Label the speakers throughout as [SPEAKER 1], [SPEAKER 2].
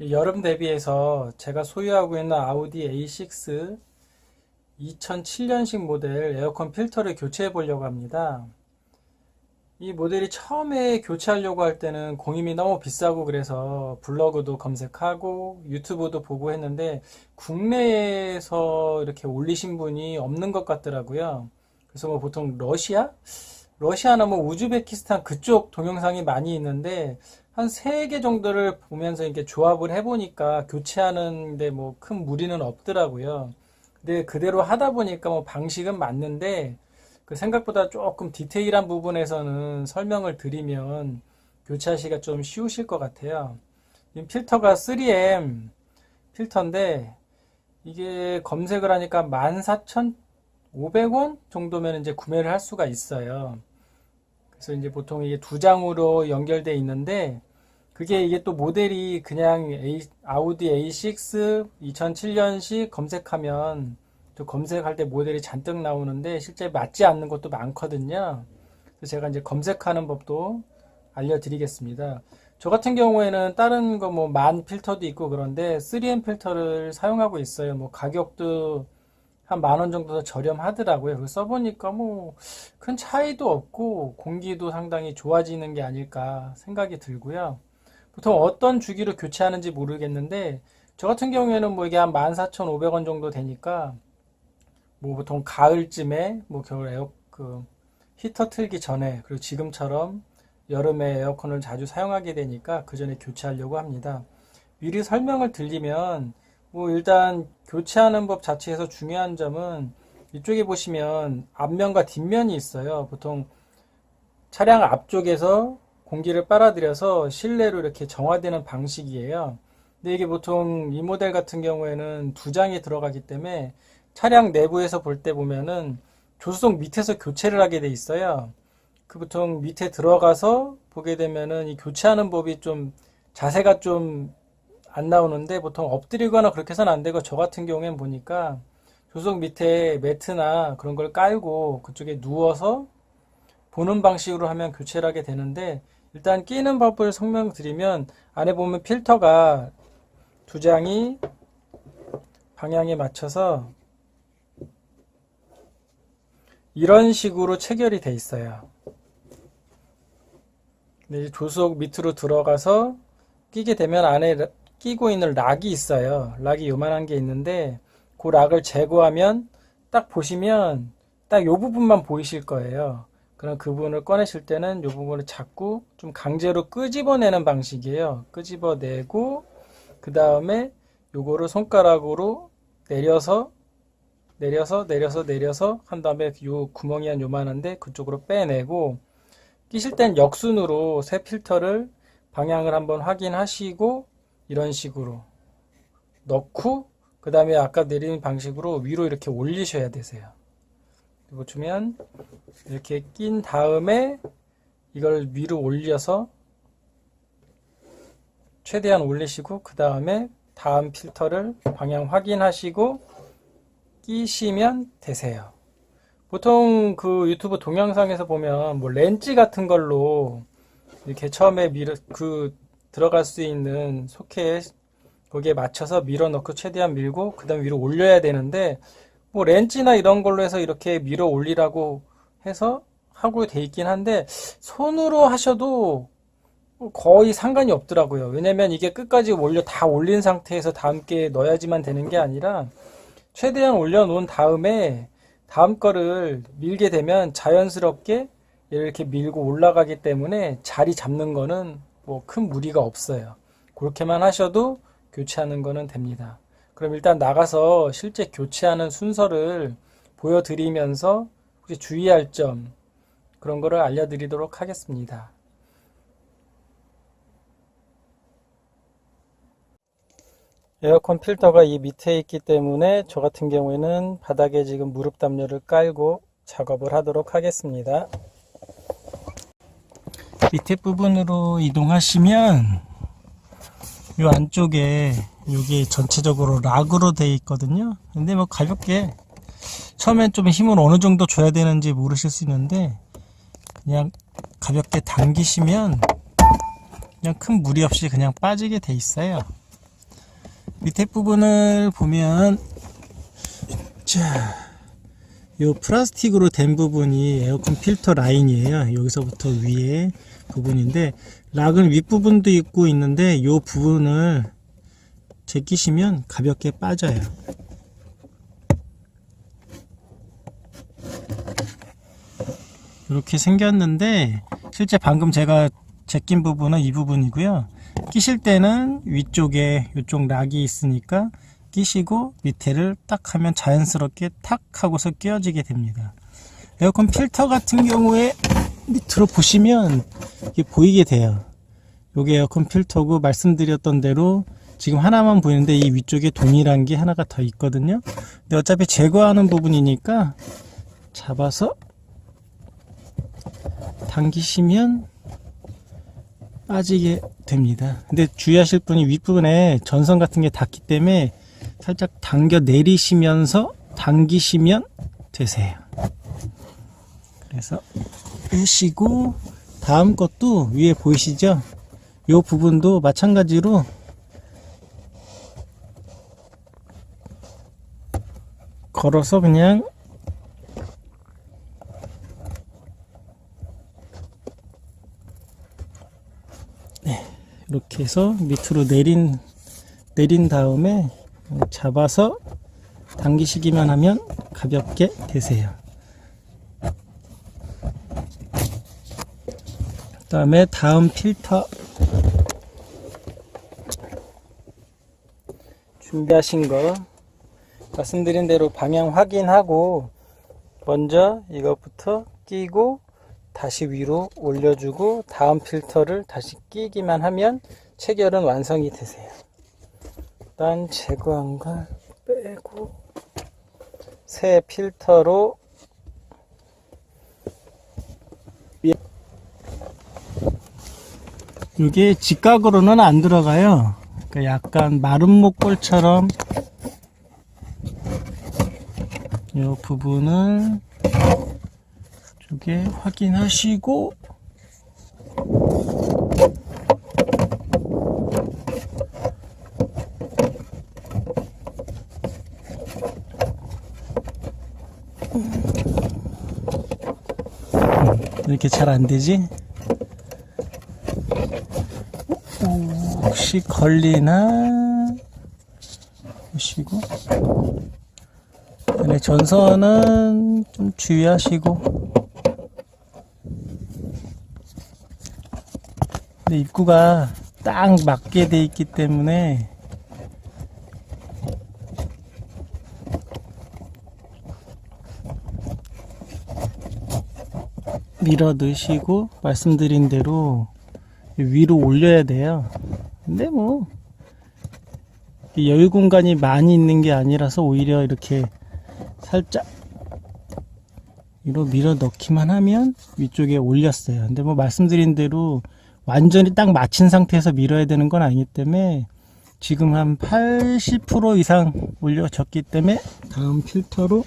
[SPEAKER 1] 여름 대비해서 제가 소유하고 있는 아우디 A6 2007년식 모델 에어컨 필터를 교체해 보려고 합니다. 이 모델이 처음에 교체하려고 할 때는 공임이 너무 비싸고 그래서 블로그도 검색하고 유튜브도 보고 했는데 국내에서 이렇게 올리신 분이 없는 것 같더라고요. 그래서 뭐 보통 러시아나 뭐 우즈베키스탄 그쪽 동영상이 많이 있는데 한 3개 정도를 보면서 이렇게 조합을 해보니까 교체하는데 뭐 큰 무리는 없더라고요. 근데 그대로 하다 보니까 뭐 방식은 맞는데 그 생각보다 조금 디테일한 부분에서는 설명을 드리면 교체하시기가 좀 쉬우실 것 같아요. 이 필터가 3M 필터인데 이게 검색을 하니까 14,500원 정도면 이제 구매를 할 수가 있어요. 그래서 이제 보통 이게 2장으로 연결되어 있는데 그게 이게 또 모델이 그냥 아우디 A6 2007년식 검색하면 또 검색할 때 모델이 잔뜩 나오는데 실제 맞지 않는 것도 많거든요. 그래서 제가 이제 검색하는 법도 알려드리겠습니다. 저 같은 경우에는 다른 거 뭐 만 필터도 있고 그런데 3M 필터를 사용하고 있어요. 뭐 가격도 한 10,000원 정도 더 저렴하더라고요. 그래서 써보니까 뭐 큰 차이도 없고 공기도 상당히 좋아지는 게 아닐까 생각이 들고요. 보통 어떤 주기로 교체하는지 모르겠는데 저 같은 경우에는 뭐 이게 한 14,500원 정도 되니까 뭐 보통 가을쯤에 뭐 겨울 히터 틀기 전에 그리고 지금처럼 여름에 에어컨을 자주 사용하게 되니까 그 전에 교체하려고 합니다. 미리 설명을 드리면 뭐 일단 교체하는 법 자체에서 중요한 점은 이쪽에 보시면 앞면과 뒷면이 있어요. 보통 차량 앞쪽에서 공기를 빨아들여서 실내로 이렇게 정화되는 방식이에요. 근데 이게 보통 이 모델 같은 경우에는 2장이 들어가기 때문에 차량 내부에서 볼 때 보면은 조수석 밑에서 교체를 하게 돼 있어요. 그 보통 밑에 들어가서 보게 되면은 이 교체하는 법이 좀 자세가 좀 안 나오는데 보통 엎드리거나 그렇게 해서는 안 되고 저 같은 경우엔 보니까 조수석 밑에 매트나 그런 걸 깔고 그쪽에 누워서 보는 방식으로 하면 교체를 하게 되는데 일단 끼는 법을 설명드리면 안에 보면 필터가 2장이 방향에 맞춰서 이런 식으로 체결이 돼 있어요. 근데 조수석 밑으로 들어가서 끼게 되면 안에 끼고 있는 락이 있어요. 락이 요만한 게 있는데 그 락을 제거하면 딱 보시면 딱 요 부분만 보이실 거예요. 그럼 그 부분을 꺼내실 때는 요 부분을 자꾸 좀 강제로 끄집어내는 방식이에요. 끄집어내고 그 다음에 요거를 손가락으로 내려서 한 다음에 요 구멍이 한 요만한데 그쪽으로 빼내고 끼실 땐 역순으로 새 필터를 방향을 한번 확인하시고 이런 식으로 넣고 그 다음에 아까 내린 방식으로 위로 이렇게 올리셔야 되세요. 보시면 이렇게 낀 다음에 이걸 위로 올려서 최대한 올리시고 그 다음에 다음 필터를 방향 확인하시고 끼시면 되세요. 보통 그 유튜브 동영상에서 보면 뭐 렌치 같은 걸로 이렇게 처음에 들어갈 수 있는 소켓 거기에 맞춰서 밀어 넣고 최대한 밀고 그 다음 위로 올려야 되는데 뭐 렌치나 이런 걸로 해서 이렇게 밀어 올리라고 해서 하고 돼 있긴 한데 손으로 하셔도 거의 상관이 없더라고요. 왜냐면 이게 끝까지 다 올린 상태에서 다 함께 넣어야지만 되는 게 아니라 최대한 올려놓은 다음에 다음 거를 밀게 되면 자연스럽게 이렇게 밀고 올라가기 때문에 자리 잡는 거는 뭐 큰 무리가 없어요. 그렇게만 하셔도 교체하는 거는 됩니다. 그럼 일단 나가서 실제 교체하는 순서를 보여드리면서 혹시 주의할 점 그런 거를 알려드리도록 하겠습니다. 에어컨 필터가 이 밑에 있기 때문에 저 같은 경우에는 바닥에 지금 무릎 담요를 깔고 작업을 하도록 하겠습니다. 밑에 부분으로 이동하시면 이 안쪽에 여기 전체적으로 락으로 되어 있거든요. 근데 뭐 가볍게 처음엔 좀 힘을 어느 정도 줘야 되는지 모르실 수 있는데 그냥 가볍게 당기시면 그냥 큰 무리 없이 그냥 빠지게 돼 있어요. 밑에 부분을 보면, 자, 요 플라스틱으로 된 부분이 에어컨 필터 라인이에요. 여기서부터 위에 부분인데, 락은 윗부분도 있고 있는데, 요 부분을 제끼시면 가볍게 빠져요. 이렇게 생겼는데, 실제 방금 제가 제낀 부분은 이 부분이고요. 끼실 때는 위쪽에 이쪽 락이 있으니까 끼시고 밑에를 딱 하면 자연스럽게 탁 하고서 끼워지게 됩니다. 에어컨 필터 같은 경우에 밑으로 보시면 이게 보이게 돼요. 요게 에어컨 필터고, 말씀드렸던 대로 지금 하나만 보이는데 이 위쪽에 동일한 게 하나가 더 있거든요. 근데 어차피 제거하는 부분이니까 잡아서 당기시면 빠지게 됩니다. 근데 주의하실 분이 윗부분에 전선 같은 게 닿기 때문에 살짝 당겨 내리시면서 당기시면 되세요. 그래서 빼시고, 다음 것도 위에 보이시죠? 이 부분도 마찬가지로 걸어서 그냥 이렇게 해서 밑으로 내린 다음에 잡아서 당기시기만 하면 가볍게 되세요. 그 다음에 다음 필터 준비하신 거 말씀드린 대로 방향 확인하고 먼저 이것부터 끼고 다시 위로 올려주고 다음 필터를 다시 끼기만 하면 체결은 완성이 되세요. 일단 제거한 걸 빼고 새 필터로 이게 직각으로는 안 들어가요. 그러니까 약간 마른 목골처럼 이 부분을 이쪽에 확인하시고 이렇게 잘 안되지? 혹시 걸리나 보시고, 네, 전선은 좀 주의하시고. 근데 입구가 딱 맞게 돼 있기 때문에 밀어 넣으시고, 말씀드린 대로 위로 올려야 돼요. 근데 뭐 여유 공간이 많이 있는 게 아니라서 오히려 이렇게 살짝 위로 밀어 넣기만 하면 위쪽에 올렸어요. 근데 뭐 말씀드린 대로 완전히 딱 맞춘 상태에서 밀어야 되는 건 아니기 때문에 지금 한 80% 이상 올려졌기 때문에 다음 필터로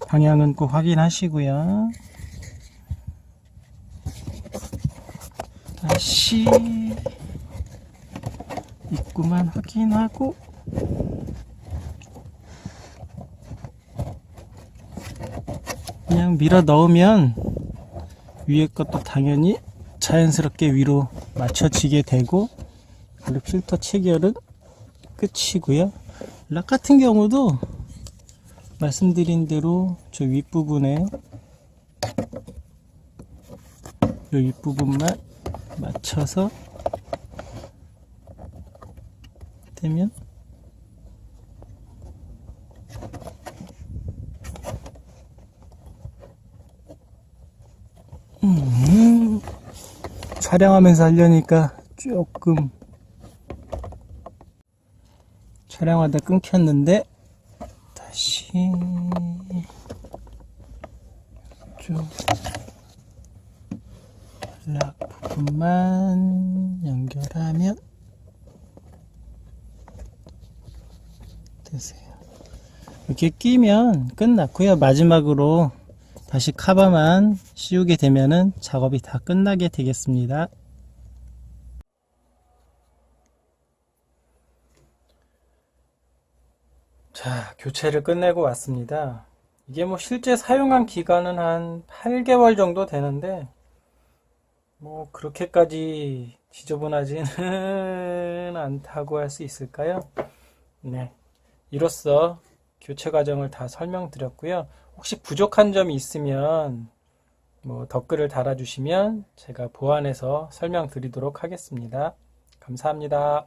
[SPEAKER 1] 방향은 꼭 확인하시고요. 다시 입구만 확인하고 그냥 밀어 넣으면 위에 것도 당연히 자연스럽게 위로 맞춰지게 되고, 그리고 필터 체결은 끝이고요. 락 같은 경우도 말씀드린 대로 저 윗부분에 이 윗부분만 맞춰서 되면 촬영하면서 하려니까 조금 촬영하다 끊겼는데 다시 쭉 락 부분만 연결하면 되세요. 이렇게 끼면 끝났고요. 마지막으로 다시 카바만 씌우게 되면은 작업이 다 끝나게 되겠습니다. 자, 교체를 끝내고 왔습니다. 이게 뭐 실제 사용한 기간은 한 8개월 정도 되는데, 뭐 그렇게까지 지저분하지는 않다고 할 수 있을까요? 네. 이로써 교체 과정을 다 설명드렸고요. 혹시 부족한 점이 있으면 뭐 댓글을 달아주시면 제가 보완해서 설명드리도록 하겠습니다. 감사합니다.